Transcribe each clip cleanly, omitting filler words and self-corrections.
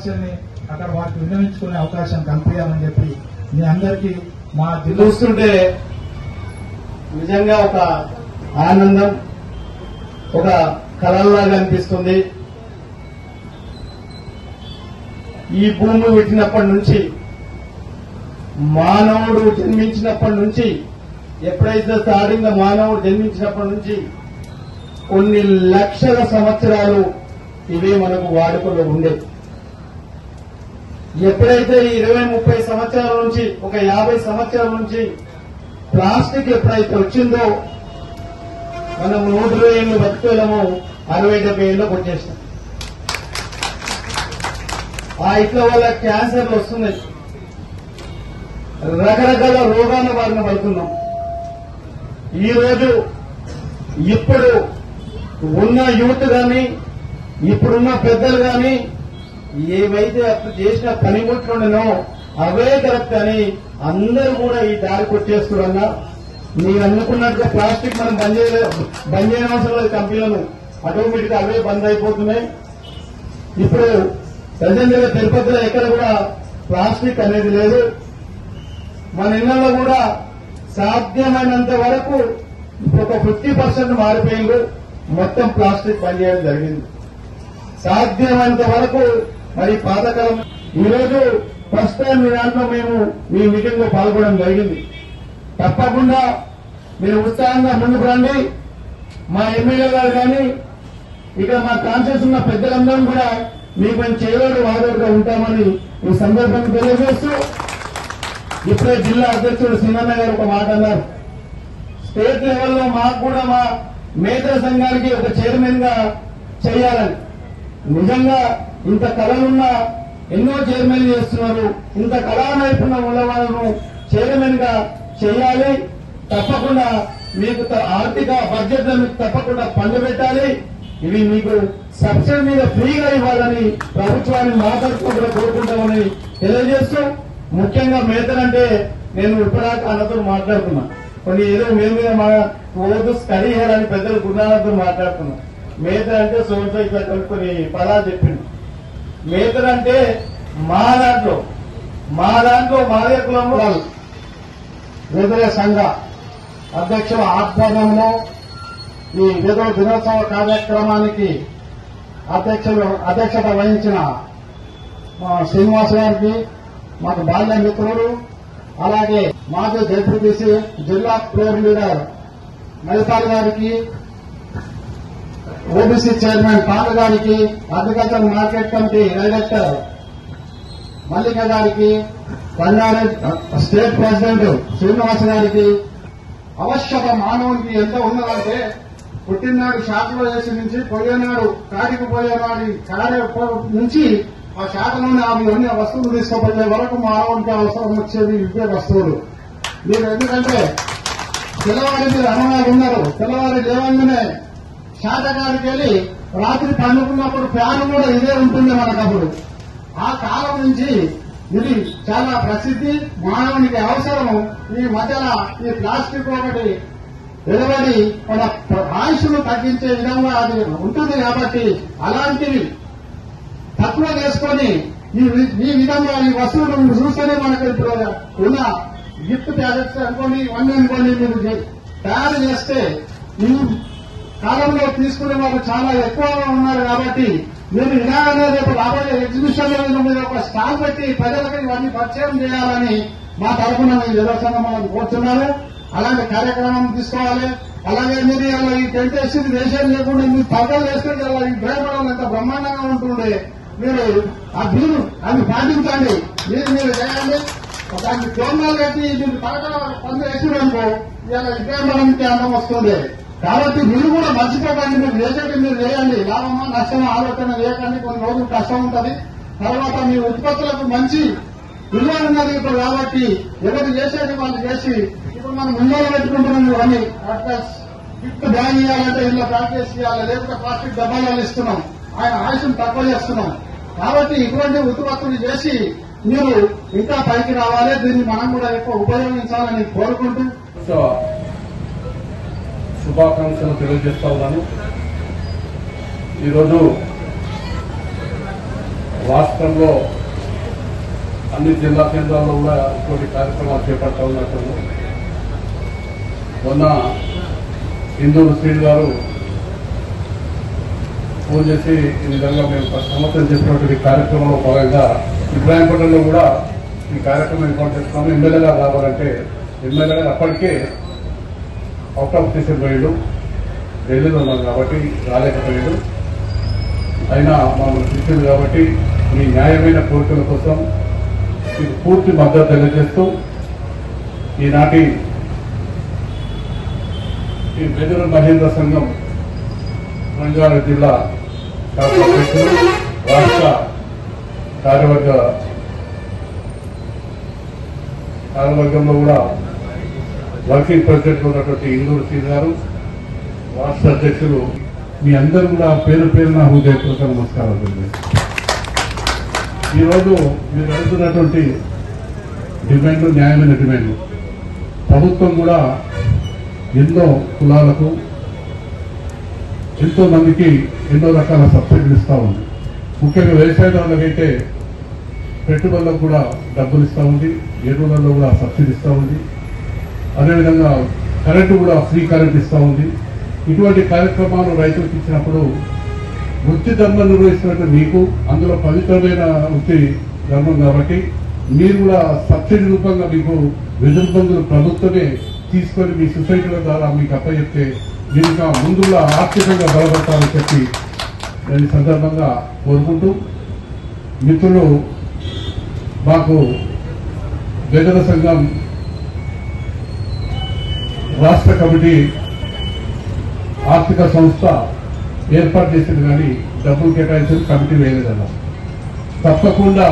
సమస్యల్ని అక్కడ వారికి విన్నవించుకునే అవకాశం కల్పించాలని చెప్పి మీ అందరికీ మా చూస్తుంటే నిజంగా ఒక ఆనందం, ఒక కళలాగా అనిపిస్తుంది. ఈ భూమి పుట్టినప్పటి నుంచి, మానవుడు జన్మించినప్పటి నుంచి, ఎప్పుడైతే స్టార్టింగ్ మానవుడు జన్మించినప్పటి నుంచి కొన్ని లక్షల సంవత్సరాలు ఇవే మనకు వాడుకలో ఉండేవి. ఎప్పుడైతే 20-30 సంవత్సరాల నుంచి, ఒక 50 సంవత్సరాల నుంచి ప్లాస్టిక్ ఎప్పుడైతే వచ్చిందో మనం 120 ఏళ్ళు బతికేళ్ళము 60-70 ఏళ్ళకి వచ్చేస్తాం. ఆ ఇట్ల వల్ల క్యాన్సర్లు వస్తున్నాయి, రకరకాల రోగాల బారిన పడుతున్నాం. ఈరోజు ఇప్పుడు ఉన్న యూత్ కానీ, ఇప్పుడున్న పెద్దలు కానీ ఏవైతే అప్పుడు చేసిన పనిముట్లుండనో అవే కరెక్ట్ అని అందరూ కూడా ఈ దారికి వచ్చేస్తున్నా. మీరు అనుకున్నట్టుగా ప్లాస్టిక్ మనం బంద్ చేయని అవసరం లేదు. కంపెనీలను ఆటోమేటిక్ గా అవే బంద్ అయిపోతున్నాయి. ఇప్పుడు ప్రజెంట్ గా తిరుపతిలో ఎక్కడ కూడా ప్లాస్టిక్ అనేది లేదు. మన ఇళ్లలో కూడా సాధ్యమైనంత వరకు ఇప్పుడు ఒక 50% మారిపోయింది. మొత్తం ప్లాస్టిక్ బంద్ చేయడం జరిగింది. సాధ్యమైనంత వరకు మరి పాతకాలం ఈరోజు ఫస్ట్ టైం మీ దాంట్లో మేము మీ మీటింగ్ లో పాల్గొనడం జరిగింది. తప్పకుండా మీరు ఉత్సాహంగా ముందుకు రండి. మా ఎమ్మెల్యే గారు కానీ ఇక్కడ మా కాన్షియస్ ఉన్న పెద్దలందరం కూడా మీకు మేము చేయలేడు వాదోడుగా ఉంటామని ఈ సందర్భంగా తెలియజేస్తూ, ఇప్పుడే జిల్లా అధ్యక్షుడు సింగన్న గారు ఒక మాట అన్నారు. స్టేట్ లెవెల్లో మాకు కూడా మా మేధా సంఘానికి ఒక చైర్మన్ గా చేయాలని. నిజంగా ఇంత కళలున్న ఎన్నో చైర్మన్ చేస్తున్నారు. ఇంత కళా నైపుణ్యం ఉన్న వాళ్ళను చైర్మన్ గా చేయాలి. తప్పకుండా మీకు ఆర్థిక బడ్జెట్ లో మీకు తప్పకుండా ఫండ్ పెట్టాలి. ఇవి మీకు సబ్సిడీ మీద ఫ్రీగా ఇవ్వాలని ప్రభుత్వాన్ని మాట్లాడుకుంటూ కోరుకుంటామని తెలియజేస్తూ, ముఖ్యంగా మేతనంటే నేను ఇప్పటిదాకా అన్నతో మాట్లాడుతున్నా. కొన్ని ఏదో మేము మీద స్టడీ చేయాలని పెద్దలు గురునాథతో మాట్లాడుతున్నా. మేత అంటే సోతో ఇట్లా కొన్ని పదాలు చెప్పిండు. మేతనంటే మా దాంట్లో మాదే కులంలో వేదవ సంఘ అధ్యక్షుల ఆధ్వర్యంలో ఈ వేదవ దినోత్సవ కార్యక్రమానికి అధ్యక్షత వహించిన శ్రీనివాస్ గారికి, మాకు బాల్య మిత్రులు, అలాగే మాజీ జడ్పీటీసీ జిల్లా ఫ్లోర్ లీడర్ మహిపాల్ గారికి, ఓబీసీ చైర్మన్ పాల్ గారికి, అగ్రికల్చర్ మార్కెట్ కమిటీ డైరెక్టర్ మల్లిక గారికి, రంగారెడ్డి స్టేట్ ప్రెసిడెంట్ శ్రీనివాస్ గారికి, అవశ్యక మానవునికి ఎంత ఉన్నదంటే పుట్టినాడు శాఖలో వేసి నుంచి పోయేనాడు కాడికి పోయేనాడు కాడి నుంచి ఆ శాఖలోనే అవి అన్ని వస్తువులు తీసుకుపోయే వరకు మానవునికి అవసరం వచ్చేది ఇవే వస్తువులు. మీరు ఎందుకంటే తెల్లవారి మీరు అన్నవాళ్ళు ఉన్నారు, తెల్లవారి లేవంగానే శాఖకాడికి వెళ్ళి రాత్రి పండుకున్నప్పుడు ఫ్యాన్ కూడా ఇదే ఉంటుంది మనకప్పుడు. ఆ కాలం నుంచి ఇది చాలా ప్రసిద్ధి, మానవునికి అవసరము. ఈ మధ్యన ఈ ప్లాస్టిక్ ఒకటి వెలువడి మన ఆయుష్ను తగ్గించే విధంగా అది ఉంటుంది కాబట్టి అలాంటివి తక్కువ చేసుకొని ఈ విధంగా ఈ వస్తువులను చూస్తేనే మనకు ఇప్పుడు ఉన్న గిఫ్ట్ ప్యాకెట్స్ అనుకోని ఇవన్నీ అనుకోని మీరు తయారు చేస్తే ఈ కాలంలో తీసుకునే వాళ్ళు చాలా ఎక్కువగా ఉన్నారు కాబట్టి మీరు ఇలాగనే రేపు రాబోయే ఎగ్జిబిషన్ లో మీరు ఒక స్టాల్ పెట్టి ప్రజలకు ఇవన్నీ పరిచయం చేయాలని మా తరఫున మేము యువసంఘం మనం కోరుతున్నాను. అలాంటి కార్యక్రమం తీసుకోవాలి. అలాగే మీరు ఇలా ఈ టెంట్ వేసి దేశం లేకుండా మీరు పగలు వేస్తుంటే ఇలా ఈ భయపడాలి ఎంత బ్రహ్మాండంగా ఉంటుండే. మీరు ఆ బిల్లు అది పాటించండి, మీరు చేయండి. దాన్ని జోన్లు పెట్టి మీరు పగల పనులు వేసిననుకో ఇలా విగ్రహానికి అందం వస్తుంది. కాబట్టి మీరు కూడా మర్చిపోకండి, మీరు చేసేది మీరు చేయండి. లాభమా నష్టమా ఆలోచన చేయకండి. కొన్ని రోజులు కష్టం ఉంటుంది, తర్వాత మీ ఉత్పత్తులకు మంచి విలువ ఉన్నది ఇప్పుడు కాబట్టి ఎవరు చేసేది వాళ్ళు చేసి ఇప్పుడు మనం ముందర పెట్టుకుంటున్నాం. ఇవన్నీ గిఫ్ట్ బ్యాగ్ ఇవ్వాలంటే ఇంట్లో ప్రాక్టీస్ చేయాలి, లేకపోతే ప్లాస్టిక్ డబ్బాలు ఇస్తున్నాం, ఆయన ఆయుష్ను తక్కువ చేస్తున్నాం. కాబట్టి ఇటువంటి ఉత్పత్తులు చేసి మీరు ఇంకా పైకి రావాలి. దీన్ని మనం కూడా ఎక్కువ ఉపయోగించాలని కోరుకుంటూ శుభాకాంక్షలు తెలియజేస్తా ఉన్నాను. ఈరోజు రాష్ట్రంలో అన్ని జిల్లా కేంద్రాల్లో కూడా ఇటువంటి కార్యక్రమాలు చేపడతా ఉన్నట్టు మొన్న ఇందూరు శ్రీని గారు ఫోన్ చేసి ఈ విధంగా మేము సంవత్సరం చేసినటువంటి కార్యక్రమంలో భాగంగా ఇబ్రాహీంపట్నంలో కూడా ఈ కార్యక్రమం ఏర్పాటు చేస్తున్నాము. ఎమ్మెల్యేగా రావాలంటే ఎమ్మెల్యేగా అప్పటికే అవుట్ ఆఫ్ స్టేషన్ పోయాడు, ఢిల్లీలో ఉన్నాం కాబట్టి రాలేకపోయాడు. అయినా మమ్మల్ని పిలిచింది కాబట్టి మీ న్యాయమైన కోరికల కోసం మీకు పూర్తి మద్దతు తెలియజేస్తూ ఈనాటి ఈ బెదురు మహేంద్ర సంఘం రంగారెడ్డి జిల్లా అధ్యక్షులు, రాష్ట్ర కార్యవర్గంలో కూడా వర్కింగ్ ప్రెసిడెంట్ ఉన్నటువంటి ఇందూరు శ్రీ గారు, రాష్ట్ర అధ్యక్షులు, మీ అందరూ కూడా పేరు పేరున హృదయపూర్వక నమస్కారం. ఈరోజు మీరు అడుగుతున్నటువంటి డిమాండ్లు న్యాయమైన డిమాండ్లు. ప్రభుత్వం కూడా ఎన్నో కులాలకు ఎంతో మందికి ఎన్నో రకాల సబ్సిడీలు ఇస్తూ ఉంది. ముఖ్యంగా వ్యవసాయదారులకైతే పెట్టుబడులకు కూడా డబ్బులు ఇస్తూ ఉంది, ఎరువులలో కూడా సబ్సిడీ ఇస్తూ ఉంది. అదేవిధంగా కరెంటు కూడా ఫ్రీ కరెంట్ ఇస్తూ ఉంది. ఇటువంటి కార్యక్రమాలు రైతులకు ఇచ్చినప్పుడు వృత్తి ధర్మం నిర్వహిస్తున్నట్టు మీకు అందులో పవిత్రమైన వృత్తి ధర్మం కాబట్టి మీరు కూడా సబ్సిడీ రూపంగా మీకు వెదురుబందులు ప్రభుత్వమే తీసుకొని మీ సొసైటీల ద్వారా మీకు అప్పచెప్తే మీరు ఇంకా ముందు కూడా ఆర్థికంగా బలపడతారని చెప్పి నేను సందర్భంగా కోరుకుంటూ, మిత్రులు మాకు బెదర సంఘం రాష్ట్ర కమిటీ ఆర్థిక సంస్థ ఏర్పాటు చేసింది కానీ డబ్బులు కేటాయించిన కమిటీ వేయలేదన్నారు. తప్పకుండా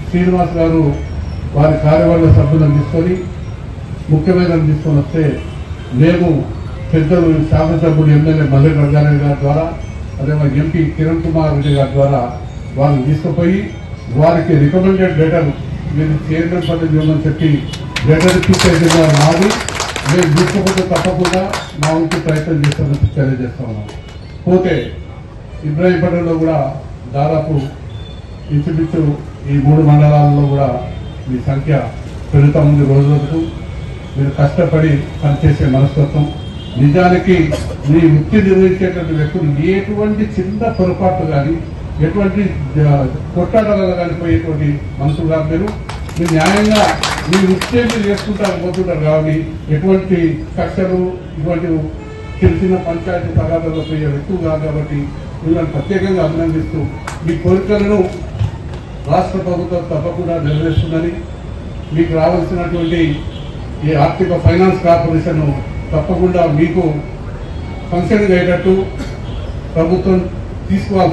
శ్రీనివాస్ గారు వారి కార్యవర్గ సభ్యులను తీసుకొని ముఖ్యమైన తీసుకొని వస్తే మేము పెద్దలు శాసనసభ్యులు ఎమ్మెల్యే మల్లె రంగారెడ్డి గారి ద్వారా, అదేవిధంగా ఎంపీ కిరణ్ కుమార్ రెడ్డి గారి ద్వారా వారిని తీసుకుపోయి వారికి రికమెండెడ్ లెటర్ మీరు చైర్మన్ పదవి ఇవ్వమని చెప్పి లెటర్ ఇప్పించే మాది మేము తీసుకోకపోతే తప్పకుండా మా వంతు ప్రయత్నం చేస్తామని తెలియజేస్తా ఉన్నాం. పోతే ఇబ్రాహీంపట్నంలో కూడా దాదాపు ఇంచుమించు ఈ 3 మండలాల్లో కూడా మీ సంఖ్య పెరుగుతూ ఉంది. రోజు రోజుకు మీరు కష్టపడి పనిచేసే మనస్తత్వం, నిజానికి మీ వృత్తి నిర్వహించేటువంటి వ్యక్తులు ఎటువంటి చిన్న పొరపాటు కానీ ఎటువంటి కొట్టాటలలో కానీ పోయేటువంటి మనుషులు కాదు. మీరు న్యాయంగా మీ వృత్తి మీరు చేసుకుంటారు పోతుంటారు కాబట్టి ఎటువంటి కక్షలు ఇటువంటి చిన్న చిన్న పంచాయతీ తగాదాల్లో పోయే వ్యక్తులు కాదు కాబట్టి వీళ్ళని ప్రత్యేకంగా అభినందిస్తూ మీ కోరికలను రాష్ట్ర ప్రభుత్వం తప్పకుండా నెరవేరుస్తుందని, మీకు రావాల్సినటువంటి ఈ ఆర్థిక ఫైనాన్స్ కార్పొరేషన్ తప్పకుండా మీకు ఫంక్షన్ అయ్యేటట్టు ప్రభుత్వం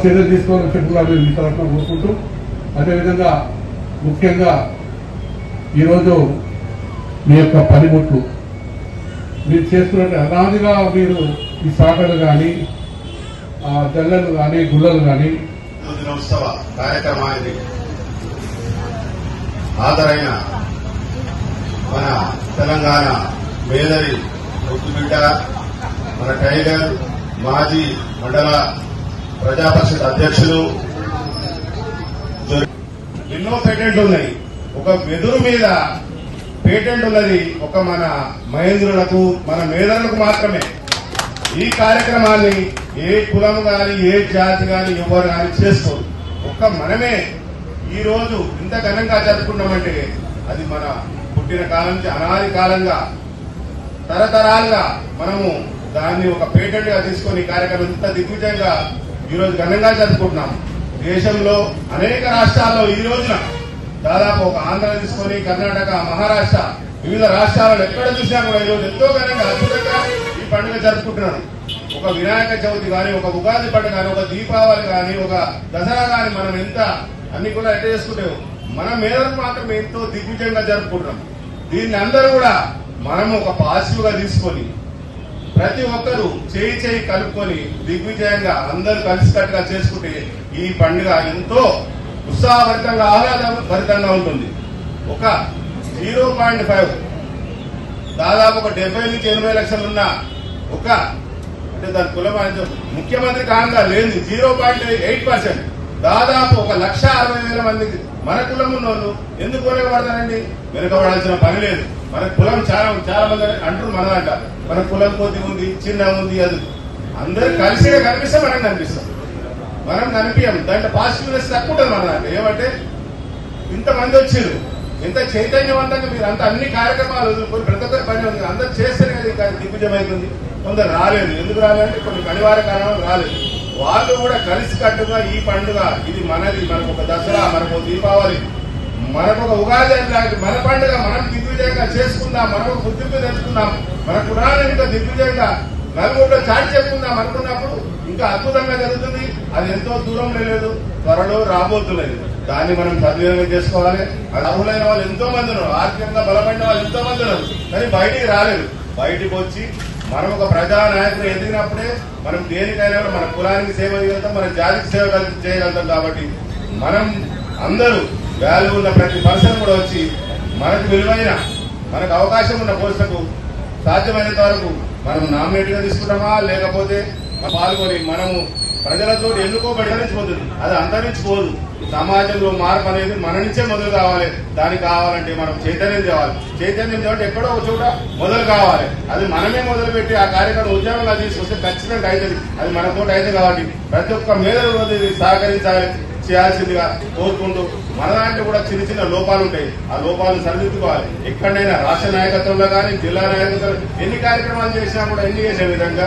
చర్యలు తీసుకోవాలని చెప్పి కూడా మేము మీ తరఫున కోరుకుంటూ, అదేవిధంగా ముఖ్యంగా ఈరోజు మీ యొక్క పనిముట్లు మీరు చేస్తున్నట్టు అనాదిగా మీరు ఈ సాటలు కానీ జల్లలు కానీ గుళ్ళలు కానీ దినోత్సవ కార్యక్రమానికి హాజరైన మన తెలంగాణ మేదరి ముద్దుబిడ్డ, మన టైగర్ మాజీ మండల ప్రజాపరిషత్ అధ్యక్షులు, ఎన్నో పేటెంట్లు ఉన్నాయి. ఒక వెదురు మీద పేటెంట్ ఉన్నది ఒక మన మహేంద్రులకు, మన మేదరులకు మాత్రమే. ఈ కార్యక్రమాన్ని ఏ కులం గాని ఏ జాతి గాని ఎవరు గాని చేసుకోరు. ఒక్క మనమే ఈ రోజు ఇంత ఘనంగా జరుపుకున్నామంటే అది మన పుట్టిన కాలం నుంచి అనాది కాలంగా తరతరాలుగా మనము దాన్ని ఒక పేటెంట్ గా తీసుకొని కార్యక్రమం ఇంత దిగ్విజయంగా ఈ రోజు ఘనంగా జరుపుకుంటున్నాం. దేశంలో అనేక రాష్ట్రాల్లో ఈ రోజున దాదాపు ఒక ఆంధ్ర తీసుకొని కర్ణాటక, మహారాష్ట్ర వివిధ రాష్ట్రాలలో ఎక్కడ చూసినా కూడా ఈ రోజు ఎంతో ఘనంగా అద్భుతంగా ఈ పండుగ జరుపుకుంటున్నారు. ఒక వినాయక చవితి కానీ, ఒక ఉగాది పండుగ కానీ, ఒక దీపావళి కానీ, ఒక దసరా కానీ మనం ఎంత అన్ని కూడా ఎట్లా చేసుకుంటాం, మన మేరకు మాత్రం ఎంతో దిగ్విజయంగా జరుపుకుంటున్నాం. దీన్ని అందరూ కూడా మనం ఒక పాజిటివ్ గా తీసుకొని ప్రతి ఒక్కరూ చేయి కలుపుకొని దిగ్విజయంగా అందరూ కలిసికట్టుగా చేసుకుంటే ఈ పండుగ ఎంతో ఉత్సాహభరితంగా ఆహ్లాదభరితంగా ఉంటుంది. ఒక 0.5 దాదాపు ఒక 70 నుంచి 80 లక్షలున్న అంటే దాని కులం ముఖ్యమంత్రి కాంగా లేదు 0.8%. దాదాపు 1,60,000 మందికి మన కులం ఉన్నోళ్ళు ఎందుకు వెనకబడతారండి? వెనకబడాల్సిన పని లేదు. మన కులం చాలా మంది అంటారు మన దాంట మన కులం కొద్దిగా ఉంది, చిన్న ఉంది, అది అందరూ కలిసిగా కనిపిస్తే మనం కనిపిస్తాం. మనం కనిపించాం. దాంట్లో పాజిటివ్నెస్ తక్కువ ఉంటుంది మన దాంట్లో. ఏమంటే ఇంతమంది వచ్చారు, ఎంత చైతన్యవంతంగా మీరు అంత అన్ని కార్యక్రమాలు వదులుకొని ప్రతి ఒక్కరి పని ఉంది. అందరూ చేస్తేనే కదా ఇంకా దిగ్విజయం అవుతుంది. కొందరు రాలేదు. ఎందుకు రాలేదంటే కొన్ని అనివార్య కారణాలు రాలేదు. వాళ్ళు కూడా కలిసి కట్టుగా ఈ పండుగ ఇది మనది, మనకు ఒక దసరా, మనకు దీపావళి, మనకు ఒక ఉగాది లాంటి మన పండుగ మనం దిగ్విజయంగా చేసుకుందాం, మనకు గుర్తింపు తెచ్చుకుందాం, మన పురాణం ఇంకా దిగ్విజయంగా నలుగురిలో చాటి చెప్పుకుందాం అనుకున్నప్పుడు ఇంకా అద్భుతంగా జరుగుతుంది. అది ఎంతో దూరంలో లేదు, త్వరలో రాబోతున్నది. దాన్ని మనం సద్వినియోగం చేసుకోవాలి. అర్హులైన వాళ్ళు ఎంతో మంది ఉన్నారు, ఆర్థికంగా బలపడిన వాళ్ళు ఎంతో మంది ఉన్నారు, కానీ బయటికి రాలేదు. బయటికి వచ్చి మనం ఒక ప్రజా నాయకులు ఎదిగినప్పుడే మనం దేనికైనా మన కులానికి సేవ చేయగలుగుతాం, మన జాతికి సేవ చేయగలుగుతాం. కాబట్టి మనం అందరూ వాల్యూ ఉన్న ప్రతి పర్సన్ కూడా వచ్చి మనకు విలువైన మనకు అవకాశం ఉన్న పోస్టులకు సాధ్యమైనంత వరకు మనం నామినేట్ గా తీసుకుంటామా లేకపోతే పాల్గొని మనము ప్రజలతో ఎన్నుకోబడిపోతుంది. అది అంతరించిపోదు. సమాజంలో మార్పు అనేది మన నుంచే మొదలు కావాలి. దానికి కావాలంటే మనం చైతన్యం తేవాలి. చైతన్యం తేవాలంటే ఎక్కడో ఒక చోట మొదలు కావాలి. అది మనమే మొదలు పెట్టి ఆ కార్యక్రమం ఉద్యోగంగా తీసుకొస్తే ఖచ్చితంగా అవుతుంది. అది మనతోటి అయితే కాబట్టి ప్రతి ఒక్క మేధలు సహకరించాలి చేయాల్సిందిగా కోరుకుంటూ, మన దాంట్లో కూడా చిన్న చిన్న లోపాలు ఉంటాయి. ఆ లోపాలను సరిదిద్దుకోవాలి. ఎక్కడైనా రాష్ట్ర నాయకత్వంలో కానీ జిల్లా నాయకత్వంలో ఎన్ని కార్యక్రమాలు చేసినా కూడా ఎన్ని చేసే విధంగా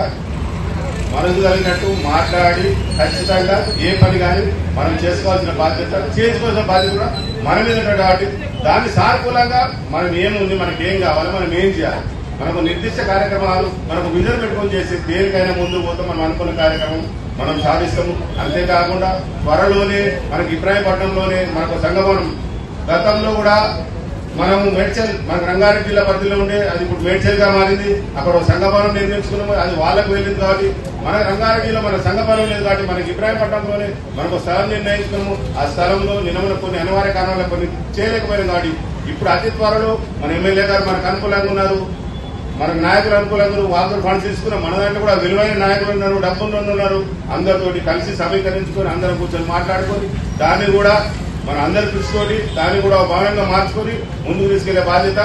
మనసు కలిగినట్టు మాట్లాడి ఖచ్చితంగా ఏ పని కానీ మనం చేసుకోవాల్సిన బాధ్యత, చేసుకోవాల్సిన బాధ్యత కూడా మన మీద ఉంటుంది. కాబట్టి దాన్ని సానుకూలంగా మనం ఏముంది, మనకి ఏం కావాలి, మనం ఏం చేయాలి, మనకు నిర్దిష్ట కార్యక్రమాలు మనకు విజయం పెట్టుకొని చేసి దేనికైనా ముందుకు పోతాం. మనం అనుకున్న కార్యక్రమం మనం సాధిస్తాము. అంతేకాకుండా త్వరలోనే మనకి ఇబ్రాహీంపట్నంలోనే మనకు సంగమనం గతంలో కూడా మనము మేడ్చల్, మనకు రంగారెడ్డి జిల్లా పరిధిలో ఉండే అది ఇప్పుడు మేడ్చల్ గా మారింది. అక్కడ సంఘభవనం నిర్మించుకున్నాము. అది వాళ్ళకు వెళ్ళింది కాబట్టి మన రంగారెడ్డిలో మన సంఘభవనం లేదు కాబట్టి మనకి ఇబ్రాహీంపట్నంలోనే మనకు స్థలం నిర్ణయించుకున్నాము. ఆ స్థలంలో నిన్న కొన్ని అనివార్య కారణాలు కొన్ని చేయలేకపోయినాం కాబట్టి ఇప్పుడు అతి త్వరలో మన ఎమ్మెల్యే గారు మనకు అనుకూలంగా ఉన్నారు, మనకు నాయకులు అనుకూలంగా వాళ్ళతో ఫండ్స్ తీసుకున్నాం. మన దాంట్లో కూడా విలువైన నాయకులు ఉన్నారు, డబ్బులు ఉన్నారు. అందరితోటి కలిసి సమీకరించుకొని అందరం కూర్చొని మాట్లాడుకొని దాన్ని కూడా మన అందరి కృషితోటి దాన్ని కూడా భాగంగా మార్చుకొని ముందుకు తీసుకెళ్లే బాధ్యత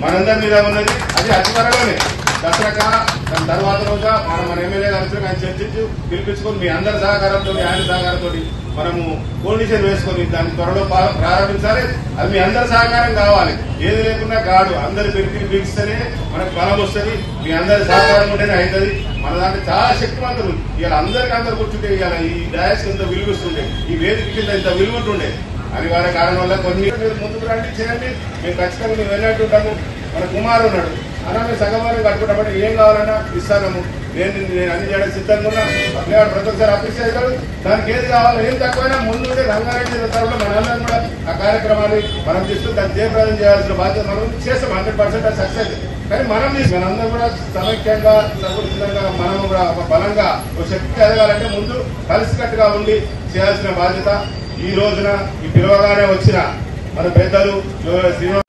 మనందరి మీద ఉన్నది. అది అతి త్వరలోనే దసరా దాని తర్వాత రోజుగా మన ఎమ్మెల్యే గారు ఆయన చర్చించి పిలిపించుకొని మీ అందరి సహకారంతో ఆయన సహకారంతో మనము కోఆర్డినేషన్ వేసుకొని దాన్ని త్వరలో ప్రారంభించాలి. అది మీ అందరి సహకారం కావాలి. ఏది లేకుండా కాదు, అందరి పెరిగి బిగిస్తేనే మనకు బలం వస్తుంది. మీ అందరి సహకారం ఉంటేనే అవుతుంది. మన దాంట్లో చాలా శక్తివంతులు ఇవాళ అందరు కూర్చుంటే ఇవాళ ఈ డయాస్ ఇంత విలువిస్తుండే, ఈ వేదిక కింద ఇంత విలువుంటుండే. అనివార్య కారణం వల్ల కొన్ని మీరు ముందుకు రండి, చేయండి. మేము ఖచ్చితంగా మేము వెళ్ళినట్టు ఉంటాము. మన కుమారు ఉన్నాడు అన్న, మేము సగమానం కట్టుకుంటామంటే ఏం కావాలన్నా ఇస్తాము. నేను అన్ని చేయడానికి సిద్ధంగా ఉన్నా. అట్లేవాడు ప్రతి ఒక్కసారి అప్రిషియేట్ అవుతాడు. దానికి ఏది కావాలో ఏం తక్కువైనా ముందు రంగారెడ్డి తరఫున మనందరం కూడా ఆ కార్యక్రమాన్ని మనం తీసుకుని దాన్ని జయప్రదం చేయాల్సిన బాధ్యత మనం చేస్తాం. 100% సక్సెస్. కానీ మనందరం కూడా సమైక్యంగా సంఘటితంగా మనం కూడా ఒక బలంగా ఒక శక్తి ఎదగాలంటే ముందు కలిసికట్టుగా ఉండి చేయాల్సిన బాధ్యత ఈ రోజున ఈ పిలవగానే వచ్చిన మన పెద్దలు శ్రీనివాస్